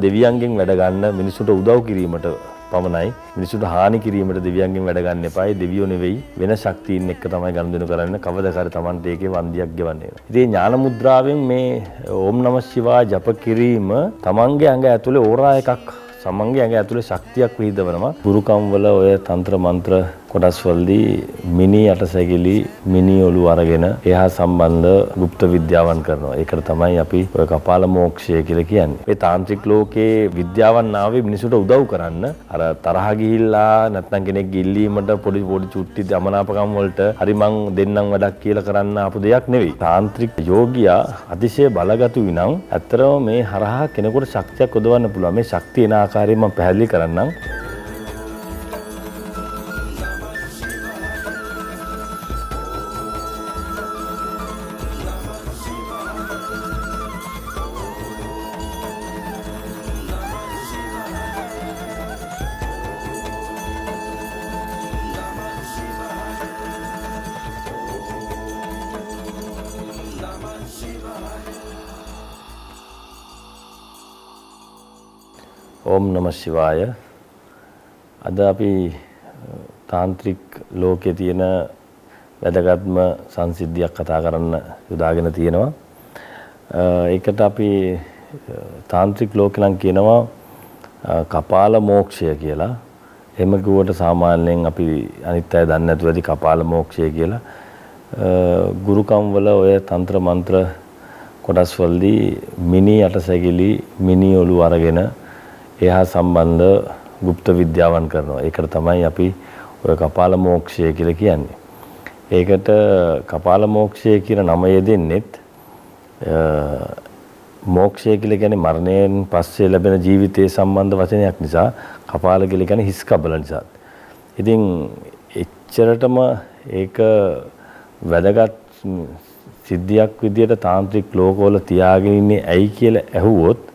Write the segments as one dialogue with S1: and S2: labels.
S1: දෙවියන්ගෙන් වැඩ ගන්න මිනිසුන්ට උදව් කිරීමට පමණයි මිනිසුන්ට හානි කිරීමට දෙවියන්ගෙන් වැඩ ගන්න එපායි දෙවියෝ නෙවෙයි වෙන ශක්තියින් එක්ක තමයි ගනුදෙනු කරන්නේ කවදාකරි Tamante ඒකේ වන්දියක් ගෙවන්නේ. ඉතින් ඥාන මුද්‍රාවෙන් මේ ඕම් නමः ශිවාය ජප කිරීම තමන්ගේ ඇඟ ඇතුලේ ඕරා එකක් සමන්ගේ ඇඟ ඇතුලේ ශක්තියක් විහිදවනවා. ගුරුකම් වල ඔය තන්ත්‍ර මන්ත්‍ර කොටස් වලදී මිනි අටසැකිලි මිනි ඔලු අරගෙන එහා සම්බන්ධ গুপ্ত විද්‍යාවන් කරනවා. ඒකට තමයි අපි ඔය කපාල මෝක්ෂය කියලා කියන්නේ. මේ තාන්ත්‍රික ලෝකයේ විද්‍යාවන් ආවේ මිනිසුන්ට උදව් කරන්න. අර තරහ ගිහිල්ලා නැත්නම් කෙනෙක් ගිල්ලීමට පොඩි චුට්ටි දමනාපකම් වලට හරි මං දෙන්නම් වැඩක් කියලා කරන්න ආපු දෙයක් නෙවෙයි. තාන්ත්‍රික යෝගියා අතිශය බලගතුයි නම් ඇත්තරම මේ හරහා කෙනෙකුට ශක්තියක් උදවන්න පුළුවන්. මේ ශක්තිය එන ආකාරයෙන් මම පැහැදිලි කරන්නම්. ඕම් නමः ශිවාය. අද අපි තාන්ත්‍රික ලෝකයේ තියෙන වැදගත්ම සංසිද්ධියක් කතා කරන්න යොදාගෙන තියෙනවා. ඒකට අපි තාන්ත්‍රික ලෝකේ නම් කියනවා කපාල මෝක්ෂය කියලා. එහෙම කිව්වට සාමාන්‍යයෙන් අපි අනිත් අය දන්නේ නැතුව ඇති කපාල මෝක්ෂය කියලා. ගුරුකම් වල ඔය තන්ත්‍ර මන්ත්‍ර කොටස් වලදී මිනි අටසැකිලි මිනි ඔලු අරගෙන එහා සම්බන්ධ গুপ্ত විද්‍යාවන් කරනවා. ඒකට තමයි අපි ඔය කපාල මෝක්ෂය කියලා කියන්නේ. ඒකට කපාල මෝක්ෂය කියන නම යෙදෙන්නෙත් මෝක්ෂය කියලා කියන්නේ මරණයෙන් පස්සේ ලැබෙන ජීවිතයේ සම්බන්ධ වචනයක් නිසා කපාල කියලා කියන්නේ හිස් කබල නිසා. ඉතින් එච්චරටම ඒක වැදගත් සිද්ධියක් විදියට තාන්ත්‍රික ලෝකවල තියාගෙන ඉන්නේ ඇයි කියලා ඇහුවොත්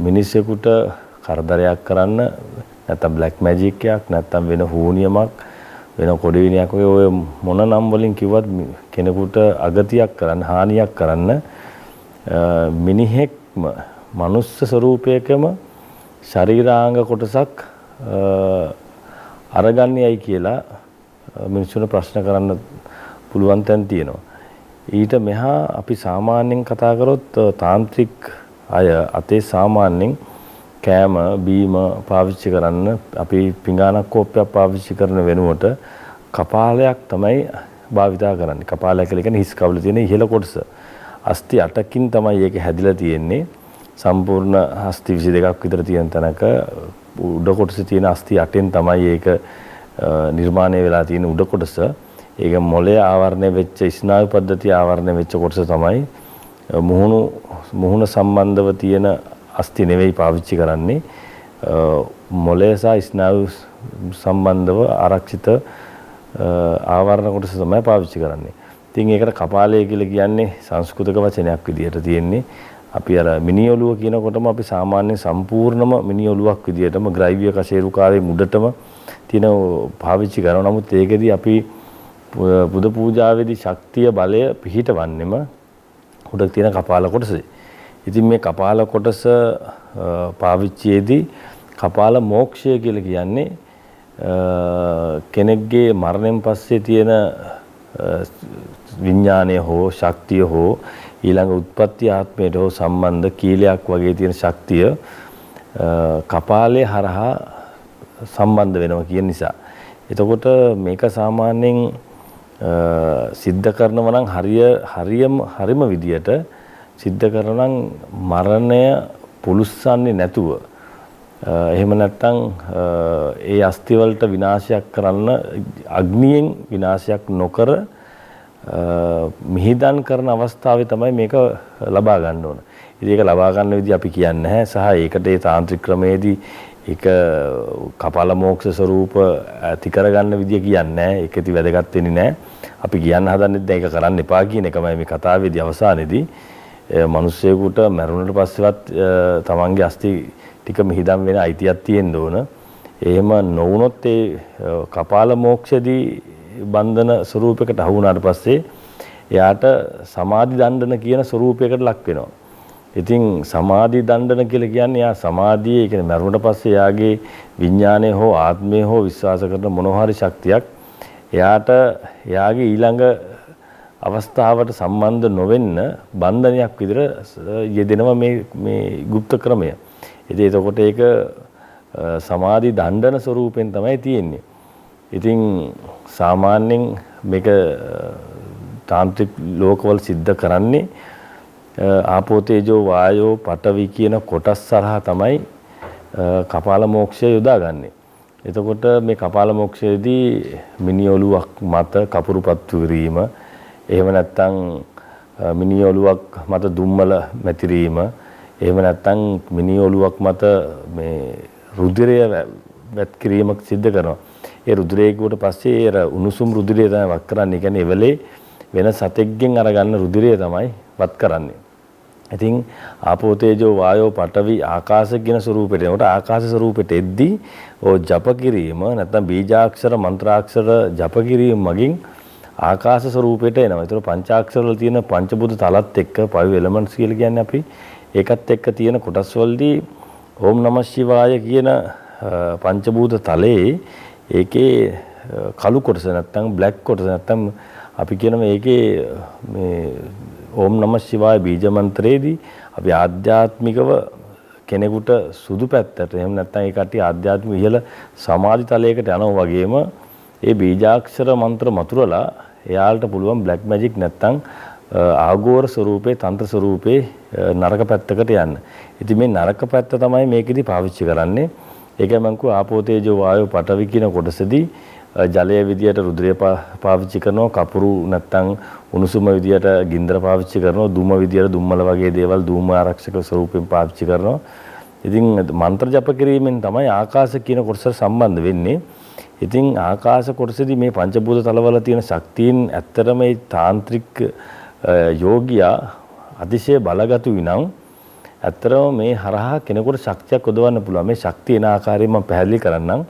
S1: මිනිසෙකුට කරදරයක් කරන්න නැත්නම් බ්ලැක් මැජික් එකක් නැත්නම් වෙන හූනියමක් වෙන කොඩි විනයක් ඔය මොන නම් වලින් කිව්වත් කෙනෙකුට අගතියක් කරන්න හානියක් කරන්න මිනිහෙක්ම මනුස්ස ස්වරූපයකම ශරීරාංග කොටසක් අරගන්නේයි කියලා මිනිස්සුන්ට ප්‍රශ්න කරන්න පුළුවන් තැන් තියෙනවා. ඊට මෙහා අපි සාමාන්‍යයෙන් කතා කරොත් තාන්ත්‍රික අය අතේ සාමාන්‍යයෙන් කෑම බීම පාවිච්චි කරන්න අපි පිඟානක් කෝප්පයක් පාවිච්චි කරන වෙනුවට කපාලයක් තමයි භාවිතා කරන්නේ. කපාලය කියලා කියන්නේ හිස් කවුල තියෙන ඉහළ කොටස. අස්ථි 8කින් තමයි ඒක හැදිලා තියෙන්නේ. සම්පූර්ණ අස්ථි 22ක් විතර තියෙන තැනක උඩ කොටසේ තියෙන අස්ථි 8න් තමයි ඒක නිර්මාණය වෙලා තියෙන උඩ කොටස. ඒක මොළයේ ආවරණය වෙච්ච ස්නායු පද්ධතිය ආවරණය වෙච්ච කොටස තමයි මුහුණ සම්බන්ධව තියෙන අස්ථි නෙවෙයි පාවිච්චි කරන්නේ. මොළය සහ ස්නායු සම්බන්ධව ආරක්ෂිත ආවරණ කොටස තමයි පාවිච්චි කරන්නේ. ඉතින් ඒකට කපාලය කියලා කියන්නේ සංස්කෘතික වචනයක් විදිහට තියෙන්නේ. අපි අර මිනි ඔලුව කියනකොටම අපි සාමාන්‍යයෙන් සම්පූර්ණම මිනි ඔලුවක් විදිහටම ග්‍රයිවිය කශේරුකාවේ මුඩටම තියෙන පාවිච්චි කරනවා. නමුත් ඒකෙදි අපි බුදු පූජාවේදී ශක්තිය බලය පිහිටවන්නෙම උඩ තියෙන කපාල කොටසේ. ඉතින් මේ කපාල කොටස පාවිච්චියේදී කපාල මෝක්ෂය කියලා කියන්නේ කෙනෙක්ගේ මරණයෙන් පස්සේ තියෙන විඥානය හෝ ශක්තිය හෝ ඊළඟ උත්පත්ති ආත්මයට හෝ සම්බන්ධ කීලයක් වගේ තියෙන ශක්තිය කපාලේ හරහා සම්බන්ධ වෙනවා කියන නිසා. එතකොට මේක සාමාන්‍යයෙන් සිද්ධ කරනවා නම් හරියම විදියට සිද්ධ කරනවා නම් මරණය පුලුස්සන්නේ නැතුව එහෙම නැත්නම් ඒ අස්ථි වලට විනාශයක් කරන්න අග්නියෙන් විනාශයක් නොකර මිහිදන් කරන අවස්ථාවේ තමයි මේක ලබා ගන්න ඕන. ඉතින් ඒක ලබා ගන්න විදිහ අපි කියන්නේ නැහැ සහ ඒකට ඒ තාන්ත්‍රික ක්‍රමයේදී ඒක කපාල මෝක්ෂ ස්වරූප ඇති කරගන්න විදිය කියන්නේ නැහැ. ඒක ඉති වැදගත් වෙන්නේ නැහැ. අපි කියන්න හදන්නේ දැන් ඒක කරන්න එපා කියන එකමයි මේ කතාවේදී අවසානයේදී. මිනිස්සෙකුට මරුණට පස්සෙවත් තමන්ගේ අස්ථි ටික මිහිදම් වෙන අයිතියක් තියෙන්න ඕන. එහෙම නොවුනොත් ඒ කපාල මෝක්ෂදී බන්ධන ස්වරූපයකට අහු වුණාට පස්සේ එයාට සමාධි දණ්ඩන කියන ස්වරූපයකට ලක් වෙනවා. ඉතින් සමාධි දණ්ඩන කියලා කියන්නේ යා සමාධියේ ඒ කියන්නේ මරුණට පස්සේ යාගේ විඥානය හෝ ආත්මය හෝ විශ්වාස කරන මොනවා හරි ශක්තියක් එයාට යාගේ ඊළඟ අවස්ථාවට සම්බන්ධ නොවෙන්න බන්ධනයක් විදිහට යෙදෙනවා මේ গুপ্ত ක්‍රමය. ඉතින් එතකොට ඒක සමාධි දණ්ඩන ස්වරූපෙන් තමයි තියෙන්නේ. ඉතින් සාමාන්‍යයෙන් මේක තාන්ත්‍රික ලෝකවල සිද්ධ කරන්නේ ආපෝ තේජෝ වායෝ පඨවි කියන කොටස් සරහා තමයි කපාල මොක්ෂය යොදාගන්නේ. එතකොට මේ කපාල මොක්ෂයේදී මිනි ඔලුවක් මත කපුරුපත්තු විරීම, එහෙම නැත්නම් මිනි ඔලුවක් මත දුම්මල මැතිරීම, එහෙම නැත්නම් මිනි ඔලුවක් මත මේ රුධිරය වැත් කිරීමක් සිද්ධ කරනවා. ඒ රුධිරය කිව්වට පස්සේ ඒ උණුසුම් රුධිරය තමයි වත් කරන්නේ. කියන්නේ එවලේ වෙන සතෙක්ගෙන් අරගන්න රුධිරය තමයි වත් කරන්නේ. ඉතින් ආපෝ තේජෝ වායෝ පඨවි ආකාශ කියන ස්වරූපෙට එනකොට ආකාශ ස්වරූපෙට එද්දී ඕ ජප කිරීම නැත්නම් බීජාක්ෂර මන්ත්‍රාක්ෂර ජප කිරීම මගින් ආකාශ ස්වරූපෙට එනවා. ඒතර පංචාක්ෂර වල තියෙන පංචබුද්ධ තලත් එක්ක 5 elements කියලා කියන්නේ අපි ඒකත් එක්ක තියෙන කොටස් වලදී ඕම් නමः ශිවාය කියන පංචබූත තලයේ ඒකේ කළු කොටස නැත්නම් බ්ලැක් කොටස නැත්නම් අපි කියන මේකේ මේ ඕම් නමः ශිවාය බීජ මන්ත්‍රයේදී අපි ආධ්‍යාත්මිකව කෙනෙකුට සුදු පැත්තට එහෙම නැත්නම් ඒ කට්ටිය ආධ්‍යාත්මික ඉහළ සමාධි තලයකට යනවා වගේම ඒ බීජාක්ෂර මන්ත්‍ර මතුරලා එයාලට පුළුවන් බ්ලැක් මැජික් නැත්නම් ආගෝර ස්වරූපේ තන්ත්‍ර ස්වරූපේ නරක පැත්තකට යන්න. ඉතින් මේ නරක පැත්ත තමයි මේකෙදි පාවිච්චි කරන්නේ. ඒකයි මම කිව්වා ආපෝ තේජෝ වායෝ පඨවි කියන කොටසදී ජලය විදියට රුධිරය පාවිච්චි කරනවා, කපුරු නැත්නම් උණුසුම විදියට ගින්දර පාවිච්චි කරනවා, දුම විදියට දුම්මල වගේ දේවල් දුම ආරක්ෂක ස්වරූපයෙන් පාවිච්චි කරනවා. ඉතින් මන්ත්‍ර ජප කිරීමෙන් තමයි ආකාශ කියන කොටසට සම්බන්ධ වෙන්නේ. ඉතින් ආකාශ කොටසේදී මේ පංචභූත තලවල තියෙන ශක්තියින් ඇත්තටම මේ තාන්ත්‍රික යෝගියා අතිශය බලගතුයි නම් ඇත්තටම මේ හරහා කෙනෙකුට ශක්තියක් උදවන්න පුළුවන්. මේ ශක්තිය එන ආකාරයෙන් මම පැහැදිලි කරන්නම්.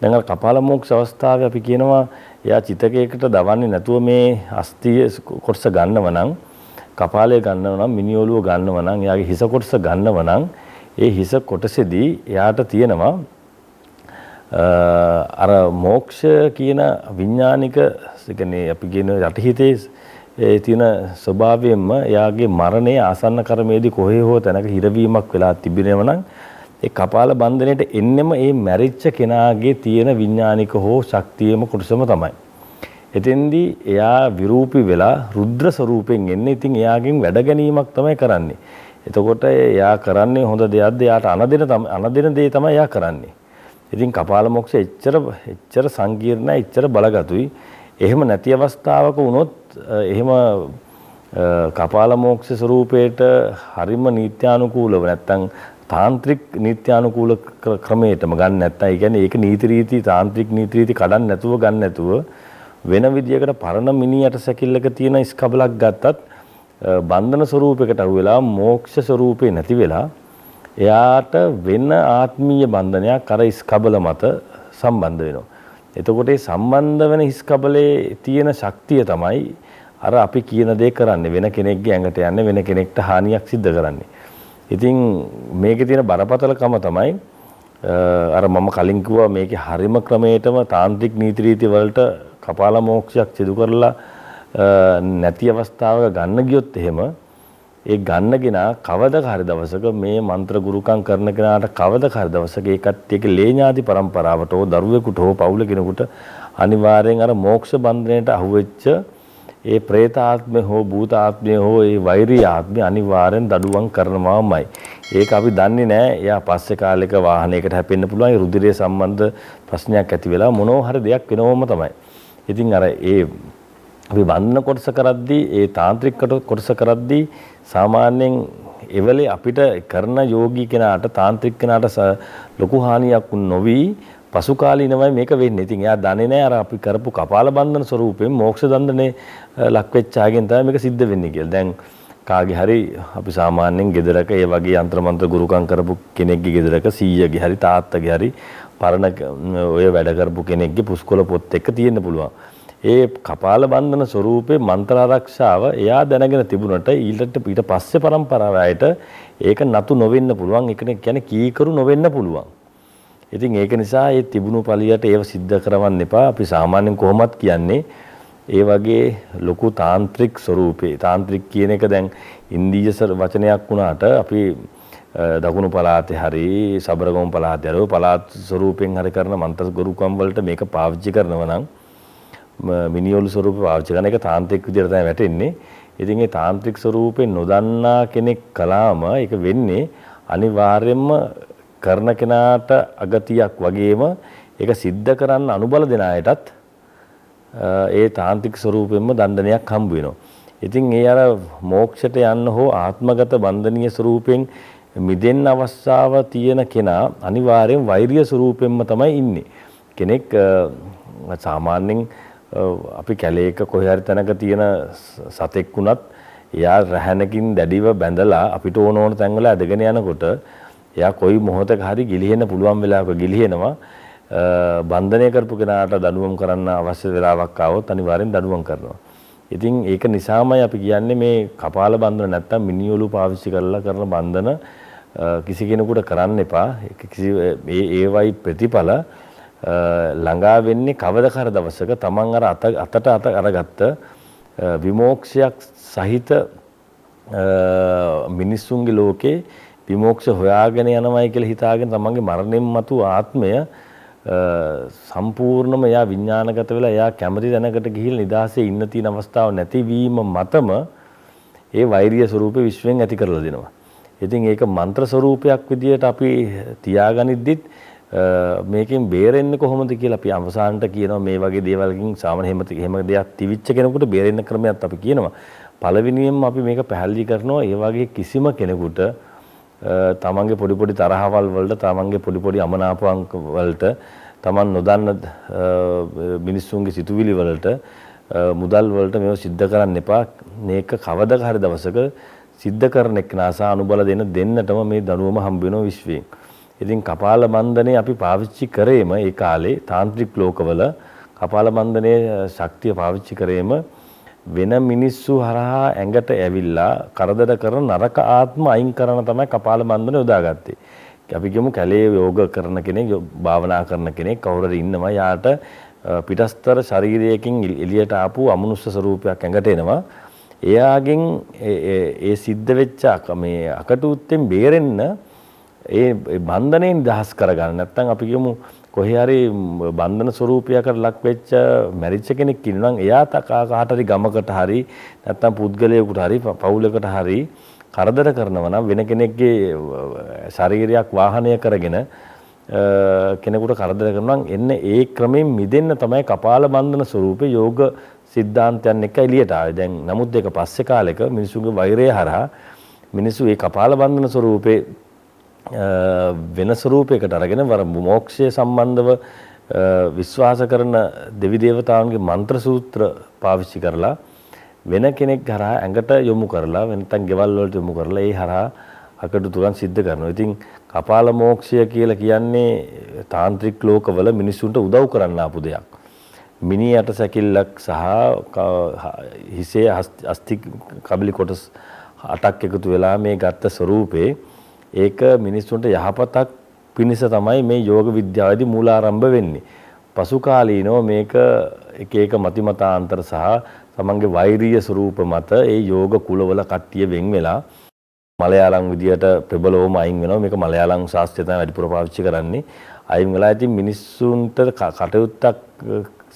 S1: දැන් අර කපාල මොක්ෂ අවස්ථාවේ අපි කියනවා එයා චිතකයකට දවන්නේ නැතුව මේ අස්තිය කොටස ගන්නව නම්, කපාලය ගන්නව නම්, මිනි ඔලුව ගන්නව නම්, එයාගේ හිස කොටස ගන්නව නම් ඒ හිස කොටසේදී එයාට තියෙනවා අර මොක්ෂ කියන විඥානික කියන්නේ අපි කියන යටිහිතේ ඒ තියෙන ස්වභාවයෙන්ම එයාගේ මරණය ආසන්න කර්මයේදී කොහේ හෝ තැනක හිරවීමක් වෙලා තිබෙනව නම් ඒ කපාල බන්ධනයට එන්නෙම ඒ මැරිච්ච කෙනාගේ තියෙන විඥානික හෝ ශක්තියම කොටසම තමයි. එතෙන්දී එයා විරූපී වෙලා රුද්‍ර ස්වරූපෙන් එන්නේ. ඉතින් එයාගෙන් වැඩ ගැනීමක් තමයි කරන්නේ. එතකොට එයා කරන්නේ හොඳ දෙයක්ද? එයාට අනදෙන දේ තමයි එයා කරන්නේ. ඉතින් කපාල මොක්ෂ එච්චර සංකීර්ණයි, එච්චර බලගතුයි. එහෙම නැති අවස්ථාවක වුණොත් එහෙම කපාල මොක්ෂ ස්වරූපයට හරිම නීත්‍යානුකූලව නැත්තම් තාන්ත්‍රික නීත්‍යානුකූල ක්‍රමයටම ගන්න නැත්තම් ඒ කියන්නේ ඒක නීති රීති තාන්ත්‍රික නීති රීති කඩන්න නැතුව ගන්න නැතුව වෙන විදියකට පරණ මිනියට සැකිල්ලක තියෙන ස්කබලක් ගත්තත් බන්ධන ස්වරූපයකට අහු වෙලා මොක්ෂ ස්වරූපේ නැති වෙලා එයාට වෙන ආත්මීය බන්ධනයක් අර ස්කබල මත සම්බන්ධ වෙනවා. එතකොට මේ සම්බන්ධ වෙන ස්කබලේ තියෙන ශක්තිය තමයි අර අපි කියන දේ කරන්නේ. වෙන කෙනෙක්ගේ ඇඟට යන්නේ, වෙන කෙනෙක්ට හානියක් සිද්ධ කරන්නේ. ඉතින් මේකේ තියෙන බරපතලකම තමයි අර මම කලින් කිව්වා මේකේ හරිම ක්‍රමයටම තාන්ත්‍රික නීති රීති වලට කපාල මොක්ෂයක් සිදු කරලා නැති අවස්ථාවක ගන්න ගියොත් එහෙම ඒ ගන්න කෙනා කවදක හරි දවසක මේ මන්ත්‍ර ගුරුකම් කරන කෙනාට කවදක හරි දවසක ඒ කට්ටියක ලේඥාති પરම්පරාවට හෝ දරුවෙකුට හෝ පවුල කෙනෙකුට අනිවාර්යෙන් අර මොක්ෂ බන්ධනයට අහුවෙච්ච ඒ പ്രേත ආත්මය හෝ භූත ආත්මය හෝ ඒ වෛරී ආත්මය අනිවාර්යෙන් දඩුවම් කරනවාමයි. ඒක අපි දන්නේ නැහැ. එයා පස්සේ කාලෙක වාහනයකට හැපෙන්න පුළුවන්. ඒ රුධිරය සම්බන්ධ ප්‍රශ්නයක් ඇති වෙලා මොනවා හරි දෙයක් වෙනවම තමයි. ඉතින් අර ඒ අපි බන්ධන කොටස කරද්දී ඒ තාන්ත්‍රික කොටස කරද්දී සාමාන්‍යයෙන් එවලේ අපිට කරන යෝගී කෙනාට තාන්ත්‍රික කෙනාට ලොකු හානියක් නොවි පසු කාලීනවයි මේක වෙන්නේ. ඉතින් එයා දන්නේ නැහැ අර අපි කරපු කපාල බන්ධන ස්වරූපයෙන් මොක්ෂ දණ්ඩනේ ලක් වෙච්ච ආගෙන් තමයි මේක සිද්ධ වෙන්නේ කියලා. දැන් කාගේ හරි අපි සාමාන්‍යයෙන් ගෙදරක ඒ වගේ යంత్ర මන්ත්‍ර ගුරුකම් කරපු කෙනෙක්ගේ ගෙදරක සීයාගේ හරි තාත්තගේ හරි පරණ ඔය වැඩ කරපු කෙනෙක්ගේ පුස්කොළ පොත් එක තියෙන්න පුළුවන්. ඒ කපාල බන්ධන ස්වරූපේ මන්ත්‍ර ආරක්ෂාව එයා දැනගෙන තිබුණට ඊට පස්සේ પરම්පරාව ආයත ඒක නතු නොවෙන්න පුළුවන්. ඒක කියන්නේ කීකරු නොවෙන්න පුළුවන්. ඉතින් ඒක නිසා ඒ තිබුණු පළියට ඒව සිද්ධ කරවන්න එපා. අපි සාමාන්‍යයෙන් කොහොමත් කියන්නේ ඒ වගේ ලොකු තාන්ත්‍රික ස්වරූපේ තාන්ත්‍රික කියන එක දැන් ඉන්දීය වචනයක් වුණාට අපි දකුණු පළාතේ හරි සබරගමු පළාතේ හරි පළාත් ස්වරූපෙන් හරි කරන මන්ත්‍ර ගුරුකම් වලට මේක පාවිච්චි කරනවා නම් මිනිඔලු ස්වරූපේ පාවිච්චි කරන එක තාන්ත්‍රික විදියට තමයි වැටෙන්නේ. ඉතින් ඒ තාන්ත්‍රික ස්වරූපේ නොදන්නා කෙනෙක් කළාම ඒක වෙන්නේ අනිවාර්යයෙන්ම කරන කෙනාට අගතියක් වගේම ඒක සිද්ධ කරන්න අනුබල දෙන අයටත් ඒ තාන්ත්‍රික ස්වරූපෙන්ම දණ්ඩනයක් හම්බ වෙනවා. ඉතින් ඒ අර මෝක්ෂයට යන්න හෝ ආත්මගත බන්ධනීය ස්වරූපෙන් මිදෙන්න අවස්ථාව තියෙන කෙනා අනිවාර්යෙන් වෛරිය ස්වරූපෙන්ම තමයි ඉන්නේ. කෙනෙක් සාමාන්‍යයෙන් අපි කැලේක කොහේ හරි තැනක තියෙන සතෙක් වුණත් එයා රැහැනකින් දැඩිව බැඳලා අපිට ඕන තැන්වල ඇදගෙන යනකොට එයා කොයි මොහොතක හරි ගිලිහෙන්න පුළුවන් වෙලාවක ගිලිහෙනවා. බන්ධනය කරපු කෙනාට දඬුවම් කරන්න අවශ්‍ය වෙලාවක් ආවොත් අනිවාර්යෙන් දඬුවම් කරනවා. ඉතින් ඒක නිසාමයි අපි කියන්නේ මේ කපාල බන්ධන නැත්තම් මිනිඔලු පාවිච්චි කරලා කරන බන්ධන කිසි කෙනෙකුට කරන්න එපා. ඒවයි ප්‍රතිඵල ළඟා වෙන්නේ කවද කර දවසක තමන් අර අතට අරගත්ත විමෝක්ෂයක් සහිත මිනිස්සුන්ගේ ලෝකේ විමෝක්ෂ හොයාගෙන යනවායි කියලා හිතාගෙන තමන්ගේ මරණයෙන් මතු ආත්මය සම්පූර්ණම එයා විඥානගත වෙලා එයා කැමති දැනකට ගිහිල්ලා නිදාසේ ඉන්න තියෙන අවස්ථාව නැතිවීම මතම ඒ වෛරිය ස්වරූපේ විශ්වෙන් ඇති කරලා දෙනවා. ඉතින් ඒක මන්ත්‍ර ස්වරූපයක් විදියට අපි තියාගනිද්දිත් මේකෙන් බේරෙන්නේ කොහොමද කියලා අපි අවසානට කියනවා මේ වගේ දේවල්කින් සාමාන්‍ය එහෙම දෙයක් තිවිච්ච කෙනෙකුට බේරෙන්න ක්‍රමයක් අපි කියනවා. පළවෙනියෙන්ම අපි මේක පැහැදිලි කරනවා ඒ වගේ කිසිම කෙනෙකුට තමන්ගේ පොඩි පොඩි තරහවල් වලට තමන්ගේ පොඩි පොඩි අමනාපයන් වලට තමන් නොදන්න මිනිස්සුන්ගේ සිතුවිලි වලට මුදල් වලට මේව සිද්ධ කරන්න එපා. මේක කවදක හරි දවසක සිද්ධ කරන එක්නාසා අනුබල දෙන්නටම මේ දනුවම හම්බ වෙනවා විශ්වයෙන්. ඉතින් කපාල බන්ධනේ අපි පාවිච්චි කරේම ඒ කාලේ තාන්ත්‍රික ලෝකවල කපාල බන්ධනේ ශක්තිය පාවිච්චි කරේම වෙන මිනිස්සු හරහා ඇඟට ඇවිල්ලා කරදර කරන නරක ආත්ම අයින් කරන තමයි කපාල බන්ධන යොදාගත්තේ. අපි කියමු කැලේ යෝග කරන කෙනෙක් භාවනා කරන කෙනෙක් කවුරු හරි ඉන්නවා යාට පිටස්තර ශරීරයකින් එළියට ආපු අමනුෂ්‍ය ස්වරූපයක් ඇඟට එනවා. එයාගෙන් ඒ සිද්ධ වෙච්ච මේ අකටුත්තෙන් බේරෙන්න ඒ බන්ධනෙන් දහස් කරගන්න. නැත්නම් අපි කියමු කොහේ හරි බන්ධන ස්වරූපයකට ලක් වෙච්ච මැරිච්ච කෙනෙක් ඉන්නවා නම් එයා කාට හරි ගමකට හරි නැත්නම් පුද්ගලයෙකුට හරි පවුලකට හරි කරදර කරනවා නම් වෙන කෙනෙක්ගේ ශරීරයක් වාහනය කරගෙන කෙනෙකුට කරදර කරනවා නම් එන්න ඒ ක්‍රමයෙන් මිදෙන්න තමයි කපාල බන්ධන ස්වරූපේ යෝග සිද්ධාන්තයන් එක එළියට ආවේ. දැන් නමුත් ඒක පස්සේ කාලෙක මිනිසුන්ගේ වෛරය හරහා මිනිසු ඒ කපාල බන්ධන ස්වරූපේ වෙන ස්වරූපයකට අරගෙන වර මොක්ෂය සම්බන්ධව විශ්වාස කරන දෙවි දේවතාවුන්ගේ මන්ත්‍ර සූත්‍ර පාවිච්චි කරලා වෙන කෙනෙක් හරහා ඇඟට යොමු කරලා නැත්නම් ගෙවල් වලට යොමු කරලා ඒ හරහා අකටුතුකම් සිද්ධ කරනවා. ඉතින් කපාල මොක්ෂය කියලා කියන්නේ තාන්ත්‍රික ලෝකවල මිනිසුන්ට උදව් කරන්න ආපු දෙයක්. මිනි යට සැකිල්ලක් සහ හිසේ අස්ථි කබලි කොටස් 8ක් එකතු වෙලා මේ ගත්ත ස්වරූපේ ඒක මිනිස්සුන්ට යහපතක් පිණිස තමයි මේ යෝග විද්‍යාවේදී මූලාරම්භ වෙන්නේ. පසු කාලීනව මේක එක එක මතිමතාන්තර සහ තමන්ගේ වෛරීය ස්වරූප මත ඒ යෝග කුලවල කට්ටිය වෙන් වෙලා මලයාලම් විදියට ප්‍රබලවම අයින් වෙනවා. මේක මලයාලම් ශාස්ත්‍රය තමයි වැඩිපුර පාවිච්චි කරන්නේ. අයින් වෙලා ඉතින් මිනිස්සුන්ට කටයුත්තක්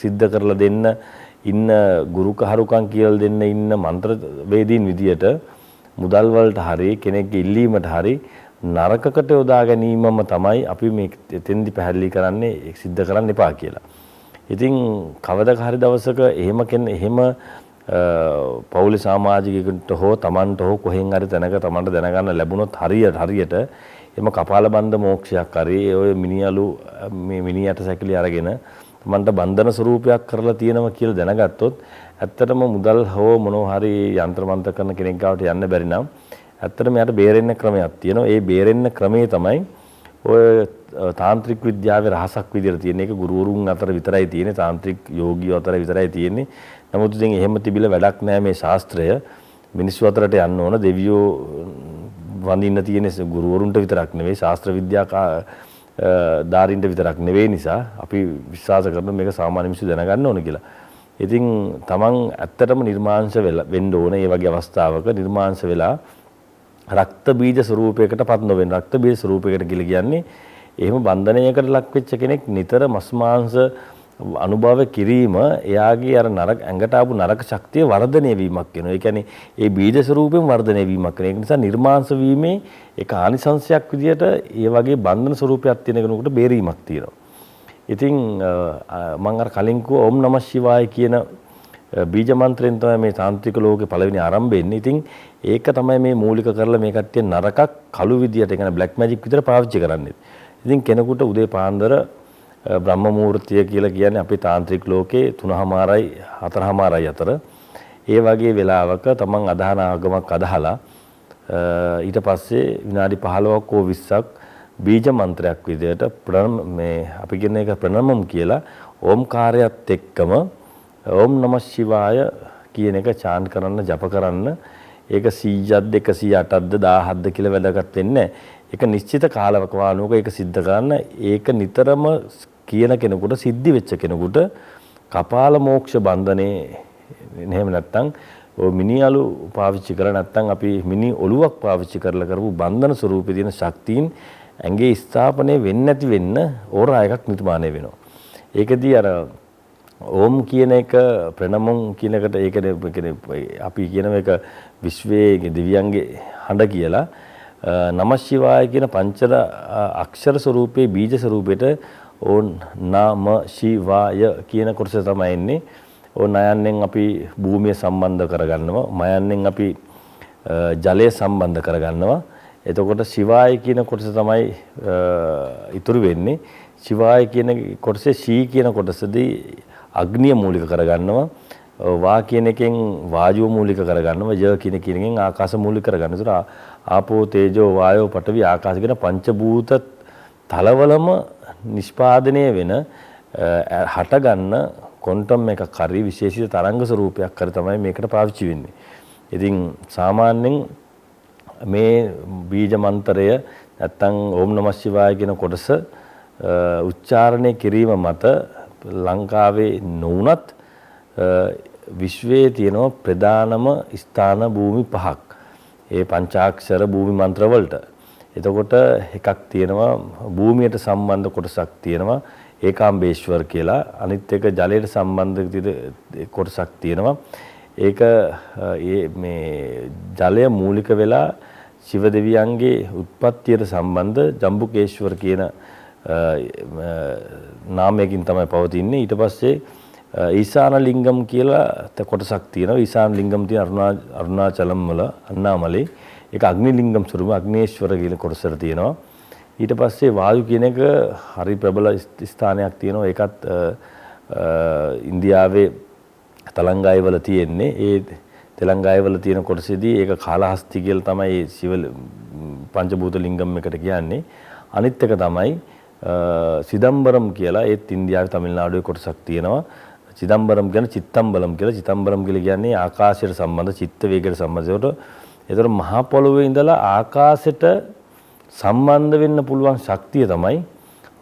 S1: සිද්ධ කරලා දෙන්න ඉන්න ගුරුකහරුකම් කියලා දෙන්න ඉන්න මන්ත්‍ර වේදීන් විදියට මුදල් වලට හරි කෙනෙක්ගේ ඉල්ලීමට හරි නරකකට යොදා ගැනීමම තමයි අපි මේ එතෙන්දි පැහැදිලි කරන්නේ සිද්ධ කරන්න එපා කියලා. ඉතින් කවදක හරි දවසක එහෙම පෞලි සමාජිකයෙකුට හෝ Tamanට හෝ කොහෙන් හරි තැනක Tamanට දැනගන්න ලැබුණොත් හරියට එම කපාල බන්ධ මොක්ෂයක් හරි ඔය මිනියලු මේ මිනියට සැකිලි අරගෙන Tamanට බන්ධන ස්වරූපයක් කරලා තියෙනවා කියලා දැනගත්තොත් ඇත්තටම මුදල් හෝ මොනවා හරි යంత్ర මන්ත්‍ර කරන කෙනෙක් ගාවට යන්න බැරි නම් ඇත්තටම යාට බේරෙන්න ක්‍රමයක් තියෙනවා. ඒ බේරෙන්න ක්‍රමේ තමයි ඔය තාන්ත්‍රික විද්‍යාවේ රහසක් විදිහට තියෙන එක ගුරුවරුන් අතර විතරයි තියෙන්නේ, තාන්ත්‍රික යෝගියෝ අතර විතරයි තියෙන්නේ. නමුත් ඉතින් එහෙම තිබිලා වැඩක් නැහැ මේ ශාස්ත්‍රය. මිනිස්සු අතරට යන්න ඕන. දෙවියෝ වඳින්න තියෙන ගුරුවරුන්ට විතරක් නෙවෙයි, ශාස්ත්‍ර විද්‍යා ධාරින්ට විතරක් නෙවෙයි නිසා අපි විශ්වාස කරන මේක සාමාන්‍ය මිනිස්සු දැනගන්න ඕන කියලා. ඉතින් තමන් ඇත්තටම නිර්මාංශ වෙන්න ඕන. මේ වගේ අවස්ථාවක නිර්මාංශ වෙලා රක්ත බීජ ස්වරූපයකට පත් නොවෙන, රක්ත බීජ ස්වරූපයකට කියලා කියන්නේ එහෙම බන්ධනයකට ලක් වෙච්ච කෙනෙක් නිතර මස් මාංශ අනුභව කිරීම එයාගේ අර නරක ඇඟට ආපු නරක ශක්තිය වර්ධනය වීමක් වෙනවා. ඒ කියන්නේ ඒ බීජ ස්වරූපයෙන් වර්ධනය වීමක් වෙනවා. ඒ නිසා නිර්මාංශ වීමේ ඒක ආනිසංශයක් විදියට ඒ වගේ බන්ධන ස්වරූපයක් තියෙන කෙනෙකුට බේරීමක් තියෙනවා. ඉතින් මම අර කලින් කිව්වා ඕම් නමः ශිවාය කියන බීජ මන්ත්‍රයෙන් තමයි මේ තාන්ත්‍රික ලෝකේ පළවෙනි ආරම්භය එන්නේ. ඉතින් ඒක තමයි මේ මූලික කරලා මේ කට්ටිය නරකක් කළු විදියට, ඒ කියන්නේ බ්ලැක් මැජික් විදියට පාවිච්චි කරන්නේ. ඉතින් කෙනෙකුට උදේ පාන්දර බ්‍රහ්ම මුහූර්තය කියලා කියන්නේ අපේ තාන්ත්‍රික ලෝකේ 3:00යි 4:00යි අතර. ඒ වගේ වෙලාවක තමන් අදහන ආගමක් අදහලා ඊට පස්සේ විනාඩි 15ක් හෝ 20ක් බීජ මන්ත්‍රයක් විදියට මේ අපි කියන එක ප්‍රණමම් කියලා ඕම්කාරයත් එක්කම ඕම් නමः ශිවාය කියන එක චාන්ට් කරන්න, ජප කරන්න. ඒක 100ක්ද 108ක්ද 1000ක්ද කියලා වැදගත් වෙන්නේ නැහැ. ඒක නිශ්චිත කාලවකවානුවක ඒක සිද්ධ කරන්න. ඒක නිතරම කියන කෙනෙකුට, සිද්ධි වෙච්ච කෙනෙකුට කපාල මෝක්ෂ බන්ධනේ එහෙම නැත්නම් ඔය මිනි අලු පාවිච්චි කරලා නැත්නම් අපි මිනි ඔලුවක් පාවිච්චි කරලා කරපු බන්ධන ස්වරූපේ තියෙන ශක්තියින් ඇඟේ ස්ථාපනය වෙන්නේ නැති වෙන්න ඕරා එකක් නිර්මාණය වෙනවා. ඒකදී අර ඕම් කියන එක ප්‍රණමම් කියන එකට ඒ කියන්නේ අපි කියන එක විශ්වයේ දිව්‍යංගේ හඬ කියලා නමः ශිවාය කියන පංචර අක්ෂර ස්වරූපේ බීජ ස්වරූපෙට ඕන් නම ශිවාය කියන කොටස තමයි එන්නේ. ඕන් නයන්නෙන් අපි භූමිය සම්බන්ධ කරගන්නවා, මයන්නෙන් අපි ජලය සම්බන්ධ කරගන්නවා. එතකොට ශිවාය කියන කොටස තමයි ඉතුරු වෙන්නේ. ශිවාය කියන කොටසේ ශී කියන කොටසදී අග්නිය මූලික කරගන්නවා. වා කියන එකෙන් වායුව මූලික කරගන්නවා. ය කියන එකෙන් ආකාශ මූලික කරගන්නවා. ඒතර ආපෝ තේජෝ වායෝ පඨවි ආකාශ කියන පංචභූත තලවලම නිෂ්පාදනය වෙන හටගන්න ක්වොන්ටම් එකක් හරි විශේෂිත තරංග ස්වරූපයක් හරි තමයි මේකට පාවිච්චි වෙන්නේ. ඉතින් සාමාන්‍යයෙන් මේ බීජ මන්ත්‍රය නැත්තම් ඕම් නමः ශිවාය කියන කොටස උච්චාරණය කිරීම මත ලංකාවේ නොවුනත් විශ්වයේ තියෙන ප්‍රධානම ස්ථාන භූමි 5ක්. ඒ පංචාක්ෂර භූමි මන්ත්‍ර වලට. එතකොට එකක් තියෙනවා භූමියට සම්බන්ධ කොටසක් තියෙනවා ඒකාම්බේශ්වර කියලා. අනිත් එක ජලයට සම්බන්ධ කොටසක් තියෙනවා. ඒක මේ ජලය මූලික වෙලා ශිව දෙවියන්ගේ උත්පත්තියට සම්බන්ධ ජම්බුකේශ්වර කියන නාමයකින් තමයි පවතින්නේ. ඊට පස්සේ ඊසාන ලිංගම් කියලා කොටසක් තියෙනවා. ඊසාන ලිංගම් තියෙන අරුණාචලම් වල අන්නාමලේ ඒක අග්නි ලිංගම් ස්වරූප අග්නේශ්වර කියන කොටසට තියෙනවා. ඊට පස්සේ වායු කියන එක හරි ප්‍රබල ස්ථානයක් තියෙනවා. ඒකත් ඉන්දියාවේ තලංගාය වල තියෙන්නේ. ඒ තලංගාය වල තියෙන කොටසේදී ඒක කාලහස්ති කියලා තමයි ශිව පංචභූත ලිංගම් එකට කියන්නේ. අනිත් එක තමයි සිදම්බරම් කියලා ඒත් ඉන්දියාවේ තමිල්නාඩුවේ කොටසක් තියෙනවා. සිදම්බරම් කියන්නේ චිත්තම්බලම් කියලා. චිත්තම්බරම් කියලා කියන්නේ ආකාශයට සම්බන්ධ, චිත්ත වේගයට සම්බන්ධ. ඒතර මහා පොළොවේ ඉඳලා ආකාශයට සම්බන්ධ වෙන්න පුළුවන් ශක්තිය තමයි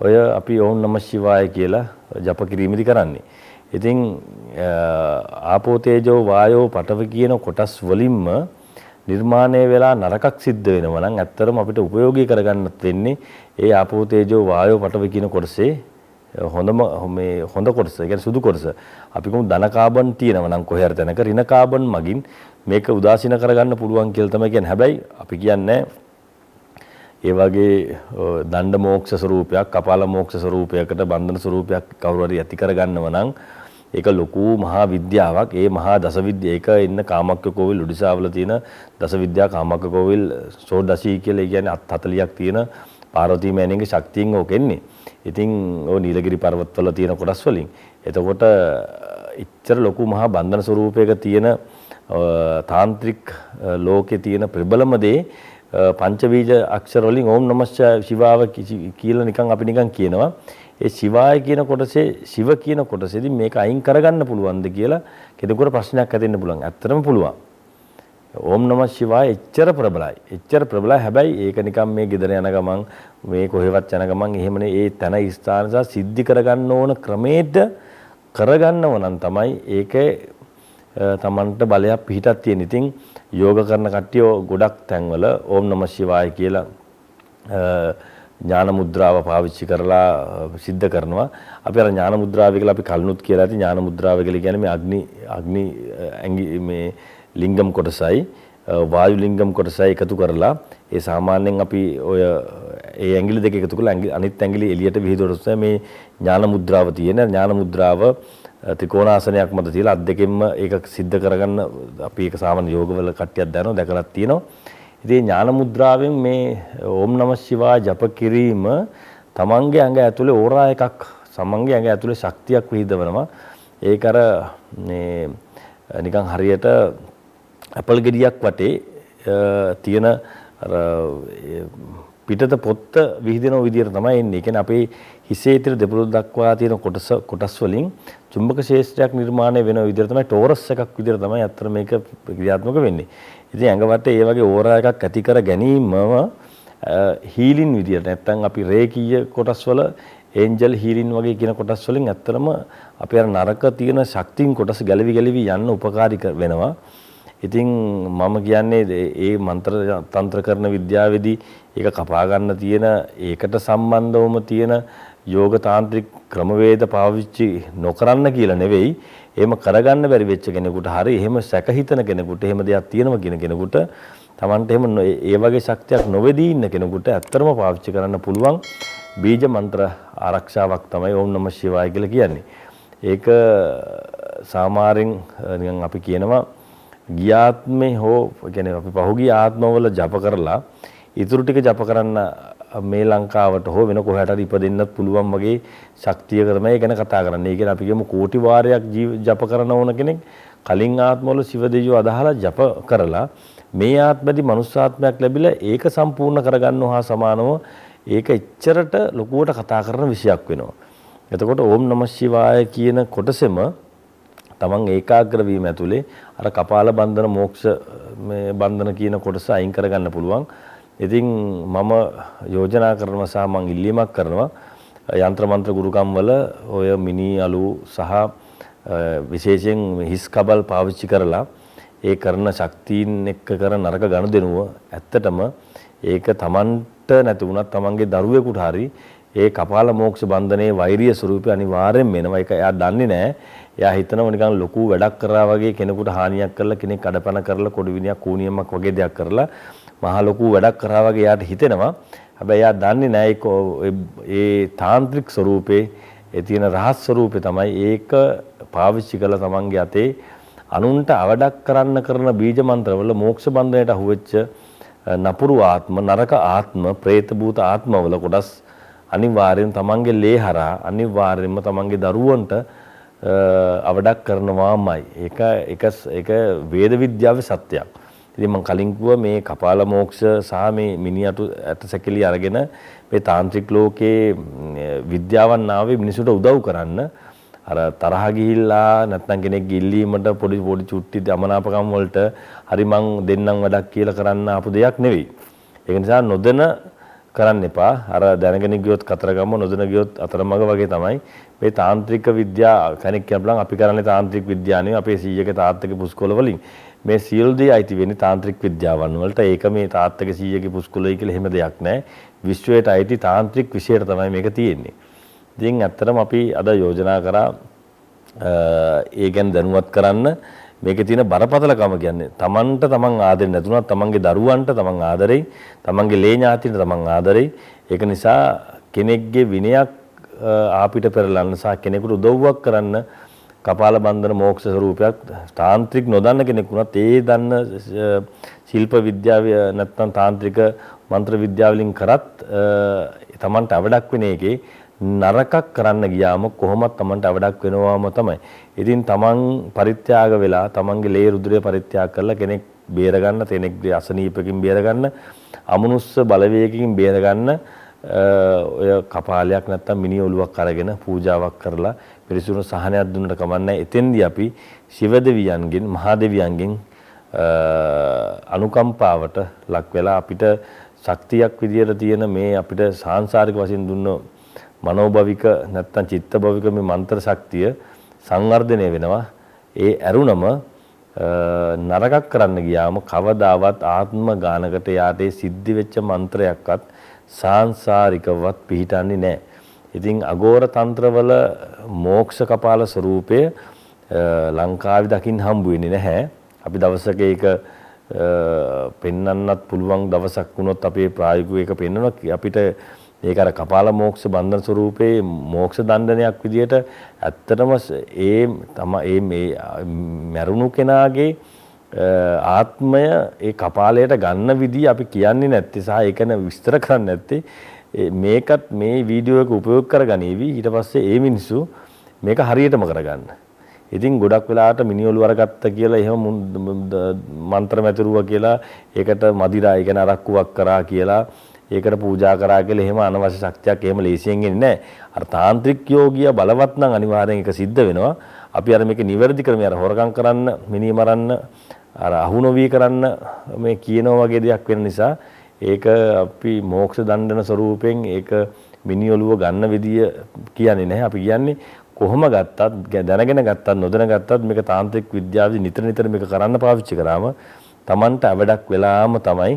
S1: ඔය අපි ඕම් නමः ශිවාය කියලා ජප කිරීමේදී කරන්නේ. ඉතින් ආපෝ තේජෝ වායෝ පඨවි කියන කොටස් වලින්ම නිර්මාණය වෙලා නරකක් සිද්ධ වෙනවා නම් ඇත්තටම අපිට ප්‍රයෝගී කරගන්නත් වෙන්නේ ඒ ආපෝ තේජෝ වායෝ පඨවි කියන කොටසේ හොඳ කොටස. ඒ කියන්නේ සුදු කොටස. අපි කොහොමද ධන කාබන් තියෙනවා නම් කොහේ හරි තැනක ඍණ කාබන් මගින් මේක උදාසීන කරගන්න පුළුවන් කියලා තමයි කියන්නේ. හැබැයි අපි කියන්නේ ඒ වගේ දණ්ඩ මෝක්ෂ ස්වරූපයක්, කපාල මෝක්ෂ ස්වරූපයකට බන්ධන ස්වරූපයක් කවුරු හරි ඇති කරගන්නව නම් ඒක ලොකු මහා විද්‍යාවක්. ඒ මහා දසවිද්‍ය ඒක ඉන්න කාමක්ක කෝවිල් ඔඩිසාවල තියෙන දසවිද්‍යා කාමක්ක කෝවිල් ෂෝඩසී කියලා කියන්නේ අත් 40ක් තියෙන පාර්වතී මෑණියන්ගේ ශක්තියෙන් ඕක එන්නේ. ඉතින් ඔය නීලගිරි පර්වතවල තියෙන කොටස් වලින්. එතකොට ඉච්ඡර ලොකු මහා බන්ධන ස්වරූපයක තියෙන තාන්ත්‍රික ලෝකේ තියෙන ප්‍රබලම දේ පංචබීජ අක්ෂර වලින් ඕම් නමස් ශිවාව කියලා නිකන් අපි නිකන් කියනවා. ඒ ශිවාය කියන කොටසේ ශිව කියන කොටසේදී මේක අයින් කරගන්න පුළුවන්ද කියලා කෙනෙකුට ප්‍රශ්නයක් ඇතිවෙන්න පුළුවන්. ඇත්තටම පුළුවන්. ඕම් නමස් ශිවාය එච්චර ප්‍රබලයි. එච්චර ප්‍රබලයි. හැබැයි ඒක නිකන් මේ ගෙදර යන ගමන් මේ කොහෙවත් යන ගමන් එහෙමනේ ඒ තන ස්ථාන සහ සිද්ධි කරගන්න ඕන ක්‍රමයට කරගන්නව නම් තමයි ඒකේ තමන්ට බලයක් පිහිටක් තියෙන. ඉතින් යෝග කරන කට්ටිය ගොඩක් තැන්වල ඕම් නමස් ශිවාය කියලා ඥාන මුද්‍රාව පාවිච්චි කරලා සිද්ධ කරනවා. අපි අර ඥාන මුද්‍රාව කියලා අපි කලනුත් කියලා ඇති. ඥාන මුද්‍රාව කියලා කියන්නේ මේ අග්නි මේ ලිංගම් කොටසයි වායු ලිංගම් කොටසයි එකතු කරලා ඒ සාමාන්‍යයෙන් අපි ඔය ඒ ඇඟිලි දෙක එකතු කරලා අනිත් ඇඟිලි එළියට විහිදුවොත් මේ ඥාන මුද්‍රාව තියෙන. ඥාන මුද්‍රාව ත්‍රිකෝණාසනයක් මත තියලා අත් දෙකෙන්ම ඒක සිද්ධ කරගන්න අපි ඒක සාමාන්‍ය යෝගවල කට්ටියක් දන්නවා දැකලා තියෙනවා. ඉතින් ඥාන මුද්‍රාවෙන් මේ ඕම් නමස් ශිවාය ජප කිරීම තමන්ගේ ඇඟ ඇතුලේ ඕරා එකක් තමන්ගේ ඇඟ ඇතුලේ ශක්තියක් විහිදවනවා. ඒක අර මේ නිකන් හරියට ඇපල් ගෙඩියක් වටේ තියෙන අර පිටත පොත්ත විහිදෙන විදියට තමයි එන්නේ. ඒ කියන්නේ අපේ හිසේ ඉතිර දෙපොළ දක්වා තියෙන කොටස් වලින් චුම්බක ශේෂ්ත්‍රයක් නිර්මාණය වෙන විදියට තමයි ටෝරස් එකක් විදියට තමයි අතර මේක ක්‍රියාත්මක වෙන්නේ. ඉතින් ඇඟ වටේ ඒ වගේ ඕරා එකක් ඇති කර ගැනීමම හීලින් විදියට නැත්තම් අපි රේකීය කොටස් වල ඒන්ජල් හීලින් වගේ කියන කොටස් වලින් ඇත්තටම අපි අර නරක තියෙන ශක්තියින් කොටස් ගැලවි යන්න උපකාරී වෙනවා. ඉතින් මම කියන්නේ ඒ මන්ත්‍ර තන්ත්‍ර කරන විද්‍යාවේදී ඒක කපා ගන්න තියෙන ඒකට සම්බන්ධවම තියෙන යෝග තාන්ත්‍රික ක්‍රමවේද පාවිච්චි නොකරන්න කියලා නෙවෙයි. එහෙම කරගන්න බැරි වෙච්ච කෙනෙකුට හරි එහෙම සැක හිතන කෙනෙකුට එහෙම දෙයක් තියෙනවා කියන කෙනෙකුට Tamante එහෙම ඒ වගේ ශක්තියක් නොවේදී ඉන්න කෙනෙකුට ඇත්තටම පාවිච්චි කරන්න පුළුවන් බීජ මන්ත්‍ර ආරක්ෂාවක් තමයි ඕම් නමස් ශිවාය කියලා කියන්නේ. ඒක සාමාන්‍යයෙන් නිකන් අපි කියනවා ගියාත්මේ හෝ කියන්නේ අපි පහුගිය ආත්මවල ජප කරලා ඉතුරු ටික ජප කරන්න මේ ලංකාවට හෝ වෙන කොහට හරි ඉපදෙන්නත් පුළුවන් වගේ ශක්තියක තමයි ගැන කතා කරන්නේ. ඒ කියන්නේ අපි කියමු කෝටි වාරයක් ජප කරන ඕන කෙනෙක් කලින් ආත්මවල සිව දෙවියෝ අදහලා ජප කරලා මේ ආත්මෙදි මනුස්සාත්මයක් ලැබිලා ඒක සම්පූර්ණ කරගන්නව හා සමානව ඒක එච්චරට ලොකුවට කතා කරන විෂයක් වෙනවා. එතකොට ඕම් නමස් ශිවාය කියන කොටසෙම තමන් ඒකාග්‍ර වීම ඇතුලේ අර කපාල බන්ධන මොක්ෂ මේ බන්ධන කියන කොටස අයින් කරගන්න පුළුවන්. ඉතින් මම යෝජනා කරනවා සහ මම ඉල්ලීමක් කරනවා යంత్ర මන්ත්‍ර ගුරුකම් වල ඔය මිනි අලු සහ විශේෂයෙන් හිස් කබල් පාවිච්චි කරලා ඒ කරන ශක්තියින් එක්ක කරන නරක ගනුදෙනුව ඇත්තටම ඒක තමන්ට නැති වුණත් තමන්ගේ දරුවෙකුට හරි ඒ කපාල මොක්ෂ බන්ධනයේ වෛරීය ස්වරූපය අනිවාර්යෙන් වෙනවා. ඒක එයා දන්නේ නැහැ. එයා හිතනවා නිකන් ලොකු වැඩක් කරා වගේ කෙනෙකුට හානියක් කරලා කෙනෙක් අඩපණ කරලා කොඩි විනියක් කූණියමක් වගේ දෙයක් කරලා මහා ලොකු වැඩක් කරා වගේ එයාට හිතෙනවා. හැබැයි එයා දන්නේ නැහැ ඒ තාන්ත්‍රික ස්වරූපේ ඒ තියෙන රහස් ස්වරූපේ තමයි ඒක පාවිච්චි කරලා තමන්ගේ අතේ අනුන්ට අවඩක් කරන්න කරන බීජ මන්ත්‍රවල මෝක්ෂ බන්ධනයට අහුවෙච්ච නපුරු ආත්ම නරක ආත්ම പ്രേත භූත ආත්මවල කොටස් අනිවාර්යෙන් තමන්ගේ ලේ හරහා අනිවාර්යෙන්ම තමන්ගේ දරුවන්ට අවඩක් කරනවාමයි. ඒක වේද විද්‍යාවේ සත්‍යයක්. ඉතින් මම කලින් කිව්වා මේ කපාල මොක්ෂ සහ මේ මිනිහට ඇට සැකිලි අරගෙන මේ තාන්ත්‍රික ලෝකේ විද්‍යාවන් ආවේ මිනිසුන්ට උදව් කරන්න. අර තරහ ගිහිල්ලා නැත්නම් කෙනෙක් ගිල්ලීමට පොඩි චුට්ටි දමනාපකම් වලට හරි මං දෙන්නම් වැඩක් කියලා කරන්න ආපු දෙයක් නෙවෙයි. ඒක නිසා නොදැන කරන්න එපා. අර දැනගෙන ගියොත් කතරගම නොදැන ගියොත් අතරමඟ වගේ තමයි. මේ තාන්ත්‍රික විද්‍යාව කෙනෙක් කියනවා අපි කරන්නේ තාන්ත්‍රික විද්‍යාව නෙවෙයි අපේ සීයගේ තාත්තගේ පුස්කොළ වලින්. මේ සියලු දේ අයිති වෙන්නේ තාන්ත්‍රික විද්‍යාවන් වලට. ඒක මේ තාත්තගේ සීයගේ පුස්කොළයි කියලා එහෙම දෙයක් නැහැ. විශ්වයට අයිති තාන්ත්‍රික විෂයට තමයි මේක තියෙන්නේ. ඉතින් ඇත්තටම අපි අද යෝජනා කරා ඒ ගැන දැනුවත් කරන්න මේකේ තියෙන බරපතලකම කියන්නේ තමන්ට තමන් ආදරේ නැතුණත් තමන්ගේ දරුවන්ට තමන් ආදරෙයි තමන්ගේ ලේ ඥාතින්ට තමන් ආදරෙයි. ඒක නිසා කෙනෙක්ගේ විනයක් ආපිට පෙරලන්න සහ කෙනෙකුට උදව්වක් කරන්න කපාල බන්ධන මොක්ෂ ස්වරූපයක් තාන්ත්‍රික නොදන්න කෙනෙක් වුණත් ඒ දන්න ශිල්ප විද්‍යාව නැත්නම් තාන්ත්‍රික මන්ත්‍ර විද්‍යාව වලින් කරත් තමන්ට අවඩක් වෙන එකේ නරකක් කරන්න ගියාම කොහොමත් තමන්ට අවඩක් වෙනවාම තමයි. ඉතින් තමන් පරිත්‍යාග වෙලා තමන්ගේ ලේ රුධිරය පරිත්‍යාග කරලා කෙනෙක් බේරගන්න කෙනෙක්ගේ අසනීපකින් බේරගන්න අමනුස්ස බලවේගකින් බේර ගන්න ඔය කපාලයක් නැත්තම් මිනි ඔලුවක් අරගෙන පූජාවක් කරලා පිරිසුදු සහනයක් දුන්නට කමන්නේ. එතෙන්දී අපි ශිව දෙවියන්ගෙන් මහා දෙවියන්ගෙන් අනුකම්පාවට ලක් වෙලා අපිට ශක්තියක් විදියට තියෙන මේ අපිට සාංශාරික වශයෙන් දුන්න මනෝභවික නැත්තම් චිත්තභවික මේ මන්ත්‍ර ශක්තිය සංවර්ධනය වෙනවා. ඒ ඇරුණම නරකක් කරන්න ගියාම කවදාවත් ආත්ම ගානකට යාට සිද්ධි වෙච්ච මන්ත්‍රයක්වත් සාංශාරිකවත් පිහිටන්නේ නැහැ. ඉතින් අගෝර තන්ත්‍රවල මෝක්ෂ කපාල ස්වරූපය ලංකාවේ දකින්න හම්බ වෙන්නේ නැහැ. අපි දවසක ඒක පෙන්වන්නත් පුළුවන් දවසක් වුණොත් අපේ ප්‍රායෝගිකව ඒක පෙන්වනවා. අපිට ඒක අර කපාල මෝක්ෂ බන්ධන ස්වරූපේ මෝක්ෂ දණ්ඩනයක් විදියට ඇත්තටම ඒ මේ මරුණු කෙනාගේ ආත්මය ඒ කපාලයට ගන්න විදිය අපි කියන්නේ නැත්තේ සහ ඒකන විස්තර කරන්නේ නැත්තේ මේකත් මේ වීඩියෝ එක උපයෝග කරගනීවි. ඊට පස්සේ ඒ මිනිස්සු මේක හරියටම කරගන්න. ඉතින් ගොඩක් වෙලාවට මිනිඔලු අරගත්ත කියලා එහෙම මන්ත්‍ර මැතිරුවා කියලා ඒකට මදිරා ඒ කියන්නේ අරක්කුවක් කරා කියලා ඒකට පූජා කරා කියලා එහෙම අනවශ්‍ය ශක්තියක් එහෙම ලේසියෙන් එන්නේ නැහැ. අර තාන්ත්‍රික යෝගිය බලවත් නම් අනිවාර්යෙන් ඒක සිද්ධ වෙනවා. අපි අර මේක නිවැරදි ක්‍රමය අර හොරකම් කරන්න, මිනී මරන්න, අර අහු නොවී කරන්න මේ කියනවා වගේ දෙයක් වෙන නිසා ඒක අපි මෝක්ෂ දණ්ඩන ස්වරූපයෙන් ඒක මිනිඔලුව ගන්න විදිය කියන්නේ නැහැ. අපි කියන්නේ කොහොම ගත්තත් දැනගෙන ගත්තත් නොදැන ගත්තත් මේක තාන්ත්‍රික විද්‍යාවේදී නිතර මේක කරන්න පාවිච්චි කරාම Tamanට අවඩක් වෙලාම තමයි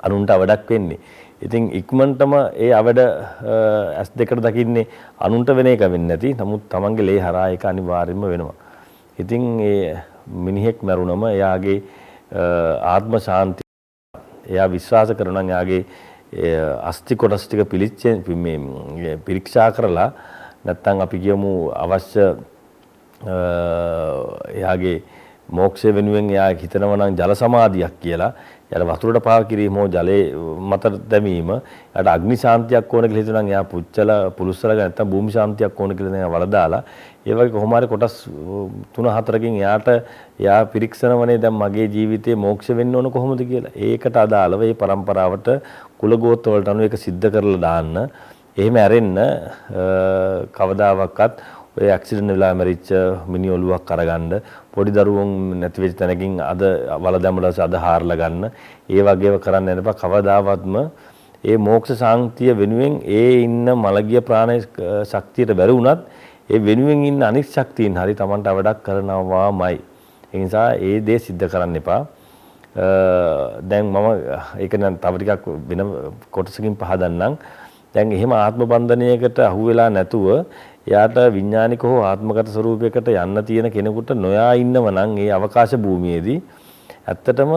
S1: අනුන්ට අවඩක් වෙන්නේ. ඉතින් ඉක්මනටම ඒ අවඩ ඇස් දෙකට දකින්නේ අනුන්ට වෙන එක වෙන්නේ නැති. නමුත් Tamanගේ ලේ හරහා ඒක අනිවාර්යයෙන්ම වෙනවා. ඉතින් ඒ මිනිහෙක් මරුණම එයාගේ ආත්ම ශාන්තිය එයා විශ්වාස කරනවා නම් එයාගේ අස්ති කොටස් ටික පරීක්ෂා කරලා නැත්තම් අපි කියමු අවශ්‍ය එයාගේ මෝක්ෂය වෙනුවෙන් එයා හිතනවා නම් ජල සමාධියක් කියලා එයාට වතුරට පාව කිරීම හෝ ජලයේ මත දැමීම එයාට අග්නි ශාන්තියක් ඕන කියලා හිතනවා නම් එයා පුච්චලා පුලුස්සලා නැත්තම් භූමි ශාන්තියක් ඕන කියලා එයා වල දාලා ඒ වගේ කොහොම හරි කොටස් 3-4කින් එයා පිරික්සනවනේ දැන් මගේ ජීවිතේ මෝක්ෂ වෙන්න ඕන කොහොමද කියලා. ඒකට අදාළව මේ પરම්පරාවට කුල ගෝත්‍ර වලට අනුව ඒක सिद्ध කරලා දාන්න. එහෙම ඇරෙන්න කවදාවත් ඔය ඇක්සිඩන්ට් වෙලා මැරිච්ච මිනි ඔලුවක් අරගන්න පොඩි දරුවෝ නැති වෙච්ච තැනකින් අද වල දැමුණාස අද හාරලා ගන්න ඒ වගේව කරන්න යනපා කවදාවත්ම ඒ මෝක්ෂ ශාන්තිය වෙනුවෙන් ඒ ඉන්න මලගිය ප්‍රාණ ශක්තියට බැරි වුණත් ඒ වෙනුවෙන් ඉන්න අනිත් ශක්තියින් හරි Tamanට වැඩක් කරනවාමයි. ඒ නිසා ඒ දේ सिद्ध කරන්න එපා. දැන් මම ඒක නම් තව ටිකක් වෙන කොටසකින් පහදන්නම්. දැන් එහෙම ආත්ම බන්ධනයකට අහු වෙලා නැතුව එයාට විඥානික හෝ ආත්මගත ස්වරූපයකට යන්න තියෙන කෙනෙකුට නොයා ඉන්නව නම් ඒ අවකාශ භූමියේදී ඇත්තටම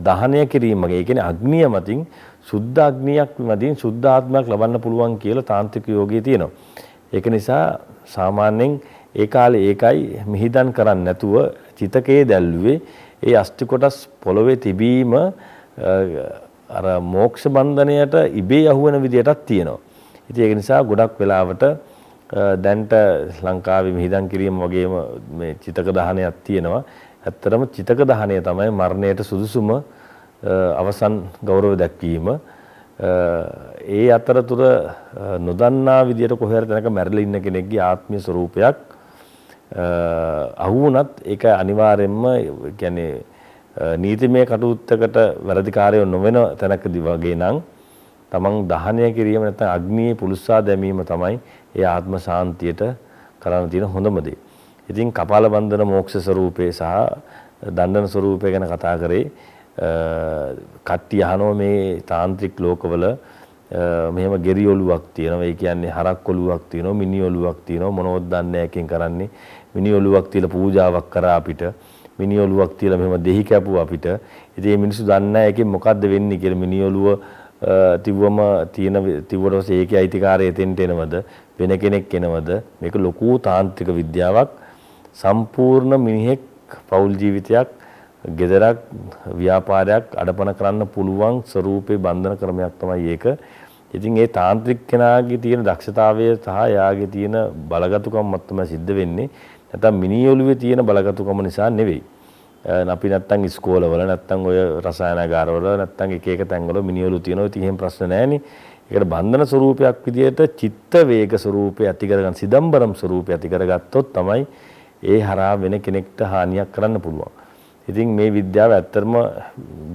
S1: දහනය කිරීම, ඒ කියන්නේ අග්නිය මතින් සුද්ධ අග්නියක් මතින් සුද්ධ ආත්මයක් ලබන්න පුළුවන් කියලා තාන්ත්‍රික යෝගයේ තියෙනවා. ඒක නිසා සාමාන්‍යයෙන් ඒ කාලේ ඒකයි මිහිදන් කරන්නේ නැතුව චිතකයේ දැල්ුවේ ඒ අස්ති කොටස් පොළවේ තිබීම අර මෝක්ෂ බන්ධනයට ඉබේ යහුවෙන විදියටක් තියෙනවා. ඉතින් ඒක නිසා ගොඩක් වෙලාවට දැන්ට ලංකාවේ මිහිදන් කිරීම වගේම මේ චිතක දහනයක් තියෙනවා. ඇත්තටම චිතක දහනය තමයි මරණයට සුදුසුම අවසන් ගෞරව දැක්වීම. ඒ අතරතුර නොදන්නා විදියට කොහේ හරි තැනක මැරිලා ඉන්න කෙනෙක්ගේ ආත්මීය ස්වરૂපයක් අහු වුණත් ඒක අනිවාර්යයෙන්ම කියන්නේ නීතිමය කටයුත්තකට වැරදිකාරයෝ නොවන තැනකදී වගේ නම් තමන් දහනය කිරීම නැත්නම් අග්නියේ පුලුස්සා දැමීම තමයි ඒ ආත්ම ශාන්තියට කරන්න තියෙන හොඳම දේ. ඉතින් කපාල බන්ධන මෝක්ෂ ස්වરૂපේ සහ දණ්ඩන ස්වરૂපය ගැන කතා කරේ කට්ටිය අහනවා මේ තාන්ත්‍රික ලෝකවල මෙහෙම ගෙරි ඔලුවක් තියෙනවා. ඒ කියන්නේ හරක් ඔලුවක් තියෙනවා, මිනි ඔලුවක් තියෙනවා. මොනවද දන්නේ එකෙන් කරන්නේ. මිනි ඔලුවක් තියලා පූජාවක් කරා අපිට. මිනි ඔලුවක් තියලා මෙහෙම දෙහි කැපුවා අපිට. ඉතින් මේ මිනිස්සු දන්නේ නැහැ එකෙන් මොකද්ද වෙන්නේ කියලා. මිනි ඔලුව තිබ්වම තිබුවට පස්සේ ඒකේ අයිතිකාරය එතෙන්ට එනවද වෙන කෙනෙක් එනවද? මේක ලොකු තාන්ත්‍රික විද්‍යාවක්. සම්පූර්ණ මිනිහෙක් පෞල් ජීවිතයක්, ගෙදරක්, ව්‍යාපාරයක් අඩපණ කරන්න පුළුවන් ස්වරූපේ බන්ධන ක්‍රමයක් තමයි ඒක. ඉතින් ඒ තාන්ත්‍රික කෙනාගේ තියෙන දක්ෂතාවය සහ එයාගේ තියෙන බලගතුකම තමයි සිද්ධ වෙන්නේ. නැත්නම් මිනි ඔලුවේ තියෙන බලගතුකම නිසා නෙවෙයි. අපි නැත්තම් ඉස්කෝලවල නැත්තම් ඔය රසායනාගාරවල නැත්තම් එක එක තැන්වල මිනිවලු තියෙනවා. ඉතින් එහෙම ප්‍රශ්න නැහැනේ. ඒකට බන්ධන ස්වරූපයක් විදියට චිත්ත වේග ස්වරූපය ඇති කරගන්න සිදම්බරම් ස්වරූපය ඇති කරගත්තොත් තමයි ඒ හරහා වෙන කෙනෙක්ට හානියක් කරන්න පුළුවන්. ඉතින් මේ විද්‍යාව ඇත්තටම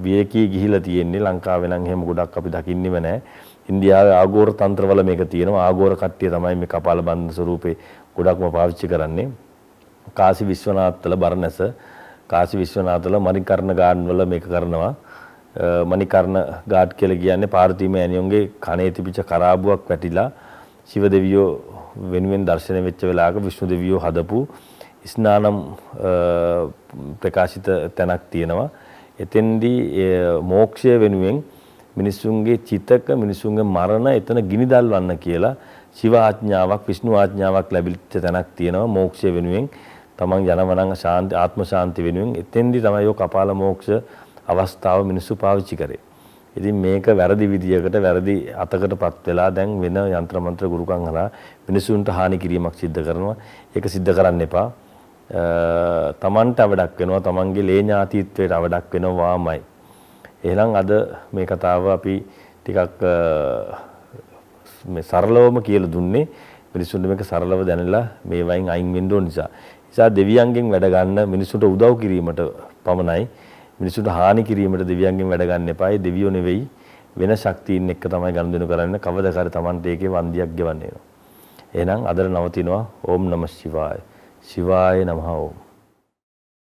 S1: වියකී ගිහිලා තියෙන්නේ ලංකාවේ නම් එහෙම ගොඩක් අපි දකින්නේම නැහැ. ඉන්දියාවේ ආගෝර තන්ත්‍රවල මේක තියෙනවා. ආගෝර කට්ටිය තමයි මේ කපාල බන්ධන ස්වරූපේ ගොඩක්ම පාවිච්චි කරන්නේ. කාසි විශ්වනාථවල බරණැස කාසි විශ්වනාථවල මණිකර්ණ ගාඩන් වල මේක කරනවා. මණිකර්ණ ගාඩ් කියලා කියන්නේ පාර්වතී මෑණියන්ගේ කනේ තිබිච්ච කරාබුවක් වැටිලා ශිව දෙවියෝ වෙනුවෙන් දර්ශනය වෙච්ච වෙලාවක විෂ්ණු දෙවියෝ හදපු ස්නානම් ප්‍රකාශිත තැනක් තියෙනවා. එතෙන්දී මෝක්ෂය වෙනුවෙන් මිනිසුන්ගේ චිතක මිනිසුන්ගේ මරණ එතන ගිනි දල්වන්න කියලා ශිව ආඥාවක් විෂ්ණු ආඥාවක් ලැබිච්ච තැනක් තියෙනවා මෝක්ෂය වෙනුවෙන්. තමන් ජනවනං ශාන්ති ආත්ම ශාන්ති වෙනුවෙන් එතෙන්දී තමයි ඔය කපාල මෝක්ෂ අවස්ථාව මිනිස්සු පාවිච්චි කරේ. ඉතින් මේක වැරදි විදියකට වැරදි අතකටපත් වෙලා දැන් වෙන යంత్ర මන්ත්‍ර ගුරුකම් හරහා මිනිසුන්ට හානි කිරීමක් සිද්ධ කරනවා. ඒක සිද්ධ කරන්න එපා. තමන්ට අවඩක් වෙනවා තමන්ගේ ලේ ඥාතිත්වයට අවඩක් වෙනවාමයි. එහෙනම් අද මේ කතාව අපි ටිකක් මේ සරලවම කියලා දුන්නේ මිනිසුන්ට මේක සරලව දැනලා මේ වයින් අයින් වෙන්න ඕන නිසා. නිසා දෙවියන්ගෙන් වැඩ ගන්න මිනිසුන්ට උදව් කිරීමට පමණයි. මිනිසුන්ට හානි කිරීමට දෙවියන්ගෙන් වැඩ ගන්න එපා. ඒ දෙවියෝ නෙවෙයි වෙන ශක්තියින් එක්ක තමයි ගනුදෙනු කරන්නේ. කවදාකරි Tamante ඒකේ වන්දියක් ගෙවන්න වෙනවා. එහෙනම් අදට නවතිනවා. ඕම් නමः ශිවාය. ශිවාය නමः ඕම්.